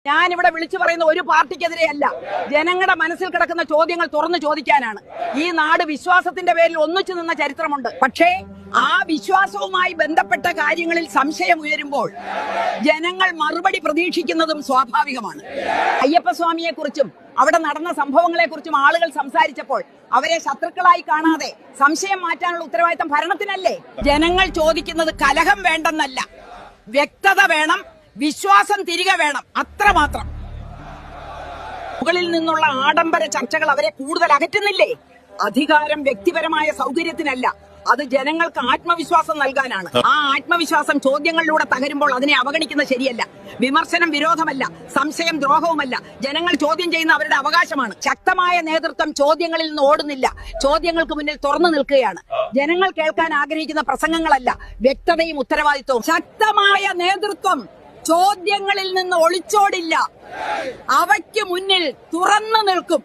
ഞാനിവിടെ വിളിച്ചു പറയുന്ന ഒരു പാർട്ടിക്കെതിരെയല്ല, ജനങ്ങളുടെ മനസ്സിൽ കിടക്കുന്ന ചോദ്യങ്ങൾ തുറന്നു ചോദിക്കാനാണ്. ഈ നാട് വിശ്വാസത്തിന്റെ പേരിൽ ഒന്നിച്ചു നിന്ന ചരിത്രമുണ്ട്. പക്ഷേ ആ വിശ്വാസവുമായി ബന്ധപ്പെട്ട കാര്യങ്ങളിൽ സംശയം ഉയരുമ്പോൾ ജനങ്ങൾ മറുപടി പ്രതീക്ഷിക്കുന്നതും സ്വാഭാവികമാണ്. അയ്യപ്പസ്വാമിയെ കുറിച്ചും അവിടെ നടന്ന സംഭവങ്ങളെ കുറിച്ചും ആളുകൾ സംസാരിച്ചപ്പോൾ അവരെ ശത്രുക്കളായി കാണാതെ സംശയം മാറ്റാനുള്ള ഉത്തരവാദിത്തം ഭരണത്തിനല്ലേ? ജനങ്ങൾ ചോദിക്കുന്നത് കലഹം വേണ്ടെന്നല്ല, വ്യക്തത വേണം, വിശ്വാസം തിരികെ വേണം, അത്രമാത്രം. മുകളിൽ നിന്നുള്ള ആഡംബര ചർച്ചകൾ അവരെ കൂടുതൽ അകറ്റുന്നില്ലേ? അധികാരം വ്യക്തിപരമായ സൗകര്യത്തിനല്ല, അത് ജനങ്ങൾക്ക് ആത്മവിശ്വാസം നൽകാനാണ്. ആ ആത്മവിശ്വാസം ചോദ്യങ്ങളിലൂടെ തകരുമ്പോൾ അതിനെ അവഗണിക്കുന്നത് ശരിയല്ല. വിമർശനം വിരോധമല്ല, സംശയം ദ്രോഹവുമല്ല. ജനങ്ങൾ ചോദ്യം ചെയ്യുന്ന അവരുടെ അവകാശമാണ്. ശക്തമായ നേതൃത്വം ചോദ്യങ്ങളിൽ നിന്ന് ഓടുന്നില്ല, ചോദ്യങ്ങൾക്ക് മുന്നിൽ തുറന്നു നിൽക്കുകയാണ്. ജനങ്ങൾ കേൾക്കാൻ ആഗ്രഹിക്കുന്ന പ്രസംഗങ്ങളല്ല, വ്യക്തതയും ഉത്തരവാദിത്വവും. ശക്തമായ നേതൃത്വം ചോദ്യങ്ങളിൽ നിന്ന് ഒളിച്ചോടില്ല, അവയ്ക്ക് മുന്നിൽ തുറന്നു നിൽക്കും.